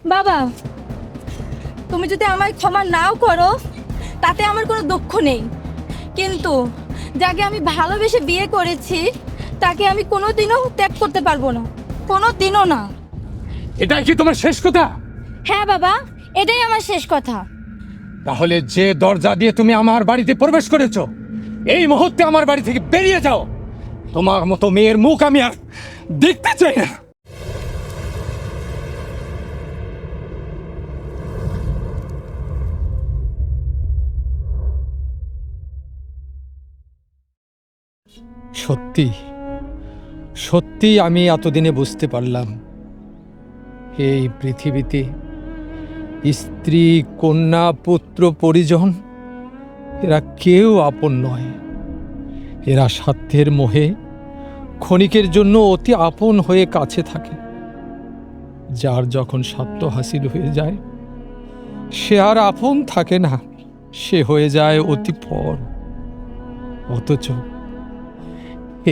বাবা, তুমি যদি আমায় ক্ষমা নাও করো তাতে আমার কোনো দুঃখ নেই, কিন্তু যাকে আমি ভালোবেসে বিয়ে করেছি তাকে আমি কোনোদিনও ত্যাগ করতে পারবো না, কোনোদিনও না। এটাই কি তোমার শেষ কথা? হ্যাঁ বাবা, এটাই আমার শেষ কথা। তাহলে যে দরজা দিয়ে তুমি আমার বাড়িতে প্রবেশ করেছো, এই মুহূর্তে আমার বাড়ি থেকে বেরিয়ে যাও। তোমার মতো মেয়ের মুখ আমি আর দেখতে চাই না। সত্যি সত্যি আমি এতদিনে বুঝতে পারলাম, এই পৃথিবীতে স্ত্রী, কন্যা, পুত্র, পরিজন এরা কেউ আপন নয়। এরা স্বার্থের মোহে ক্ষণিকের জন্য অতি আপন হয়ে কাছে থাকে। যার যখন স্বার্থ হাসিল হয়ে যায় সে আর আপন থাকে না, সে হয়ে যায় অতি পর। অথচ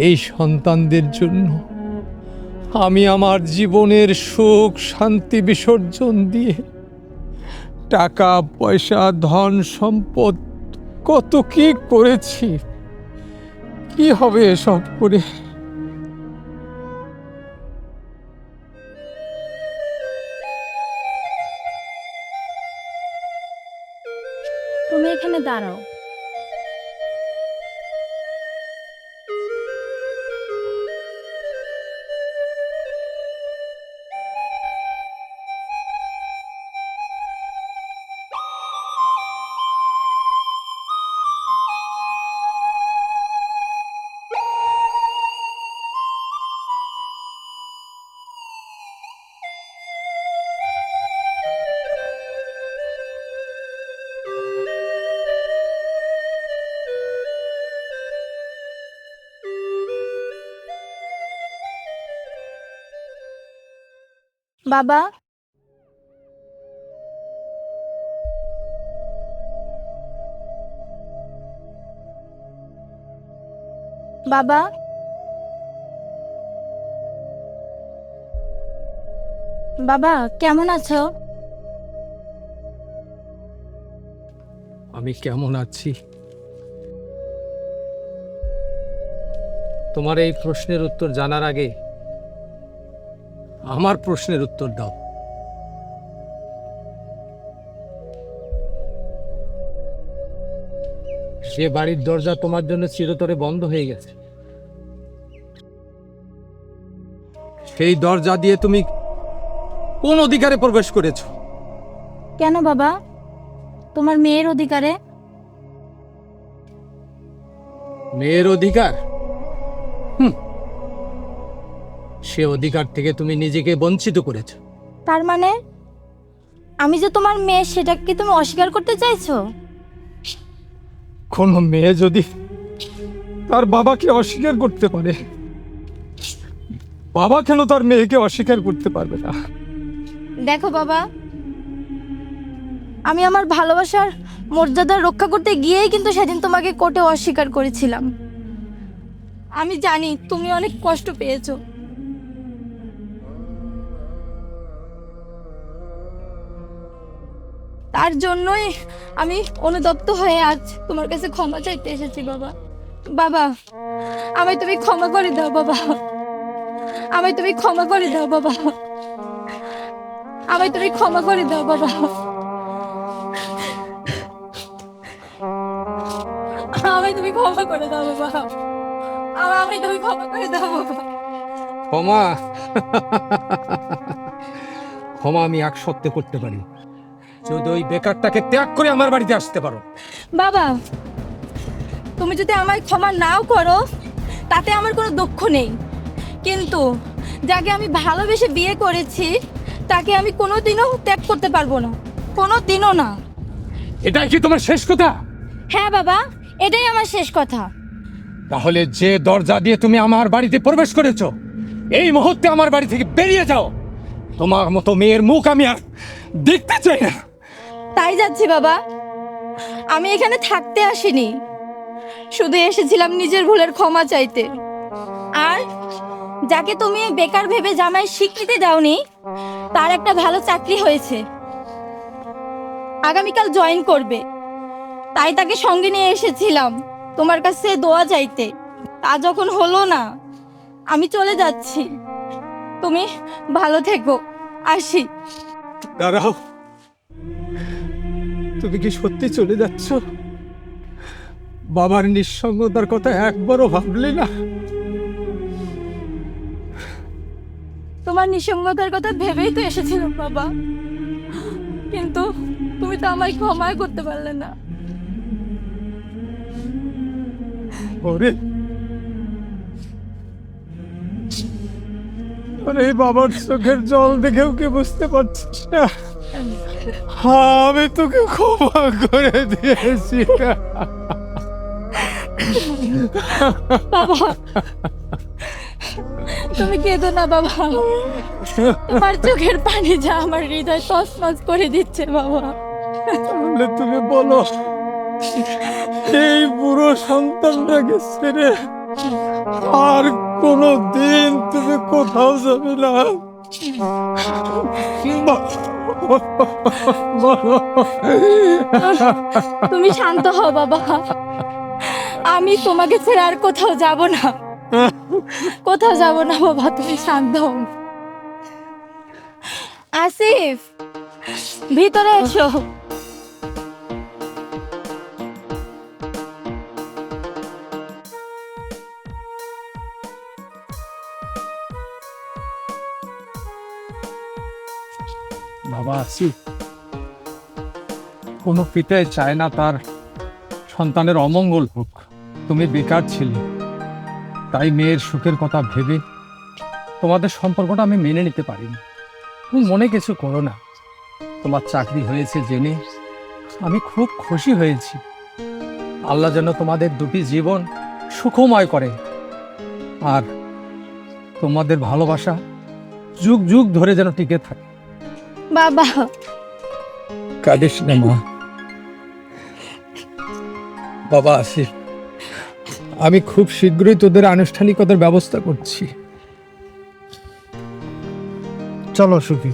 এই সন্তানদের জন্য আমি আমার জীবনের সুখ শান্তি বিসর্জন দিয়ে টাকা পয়সা ধন সম্পদ কত কি করেছি। কি হবে এসব করে? তুমি এখানে দাঁড়াও। বাবা, বাবা, বাবা কেমন আছো? আমি কেমন আছি তোমার এই প্রশ্নের উত্তর জানার আগে আমার প্রশ্নের উত্তর দাও। যে বাড়ির দরজা তোমার জন্য চিরতরে বন্ধ হয়ে গেছে, সেই দরজা দিয়ে তুমি কোন অধিকারে প্রবেশ করেছো? কেন বাবা, তোমার মেয়ের অধিকারে। মেয়ের অধিকার? সে অধিকার থেকে তুমি নিজেকে বঞ্চিত করেছো। তার মানে আমি যে তোমার মেয়ে সেটা কি তুমি অস্বীকার করতে চাইছো? কোন মেয়ে যদি তার বাবাকে অস্বীকার করতে পারে, বাবা কেন তার মেয়েকে অস্বীকার করতে পারবে না? দেখো বাবা, আমি আমার ভালোবাসার মর্যাদা রক্ষা করতে গিয়েই কিন্তু সেদিন তোমাকে কোর্টে অস্বীকার করেছিলাম। আমি জানি তুমি অনেক কষ্ট পেয়েছো, তার জন্যই আমি অনুতপ্ত হয়ে আজ তোমার কাছে ক্ষমা চাইতে এসেছি। বাবা, বাবা আমায় তুমি ক্ষমা করে দাও বাবা, আমায় তুমি ক্ষমা করে দাও বাবা, আমায় তুমি ক্ষমা করে দাও বাবা, আমায় তুমি ক্ষমা করে দাও বাবা, আমায় তুমি ক্ষমা করে দাও বাবা। ক্ষমা? ক্ষমা আমি এক সত্যি করতে পারি, যদি ওই বেকারটাকে ত্যাগ করে আমার বাড়িতে আসতে পারো। বাবা, তুমি যদি আমায় ক্ষমা নাও করো তাতে আমার কোনো দুঃখ নেই, কিন্তু যাকে আমি ভালোবেসে বিয়ে করেছি তাকে আমি কোনোদিনও ত্যাগ করতে পারবো না, কোনোদিনও না। এটাই কি তোমার শেষ কথা? হ্যাঁ বাবা, এটাই আমার শেষ কথা। তাহলে যে দরজা দিয়ে তুমি আমার বাড়িতে প্রবেশ করেছো, এই মুহূর্তে আমার বাড়ি থেকে বেরিয়ে যাও। তোমার মতো মেয়ের মুখ আমি আর দেখতে চাই না। তাই যাচ্ছি বাবা, আমি এখানে থাকতে আসিনি, শুধু এসেছিলাম নিজের ভুলের ক্ষমা চাইতে। আর যাকে তুমি বেকার ভেবে জামাই স্বীকৃতি দাওনি, তার একটা ভালো চাকরি হয়েছে, আগামীকাল জয়েন করবে। তাই তাকে সঙ্গে নিয়ে এসেছিলাম তোমার কাছে দোয়া চাইতে। তা যখন হলো না, আমি চলে যাচ্ছি। তুমি ভালো থেকো, আসি। দাঁড়াও, তুমি কি সত্যি চলে যাচ্ছ? বাবার নিঃসঙ্গতার কথা একবারও ভাবলে না? তোমার নিঃসঙ্গতার কথা ভেবেই তো এসেছিলাম বাবা, কিন্তু তুমি তো আমায় ক্ষমা করতে পারলে না। ওরে ওরে, বাবার চোখের জল দেখেও কি বুঝতে পারছিস না? আমি তোকে ক্ষমা করে দিয়েছি। বাবা, তুমি কেঁদো না বাবা, তোমার চোখের পানি যা আমার হৃদয় তছনছ করে দিচ্ছে বাবা। তাহলে তুমি বলো, এই বুড়ো সন্তানটাকে ছেড়ে আর কোনো দিন তুমি কোথাও যাবে না? বলো। তুমি শান্ত হও বাবা, আমি তোমাকে ছেড়ে আর কোথাও যাব না, কোথাও যাব না বাবা, তুমি শান্ত হও। আসিফ, ভিতরে এসো। বাবা আসিফ, কোনো পিতাই চায় না তার সন্তানের অমঙ্গল হোক। তুমি বেকার ছিলে, তাই মেয়ের সুখের কথা ভেবে তোমাদের সম্পর্কটা আমি মেনে নিতে পারিনি। তুমি মনে কিছু করো না, তোমার চাকরি হয়েছে জেনে আমি খুব খুশি হয়েছি। আল্লাহ যেন তোমাদের দুটি জীবন সুখময় করে, আর তোমাদের ভালোবাসা যুগ যুগ ধরে যেন টিকে থাকে। বাবা, কাঁদিস না মা। বাবা আসিফ, আমি খুব শীঘ্রই তোদের আনুষ্ঠানিকতার ব্যবস্থা করছি। চলো সুখী।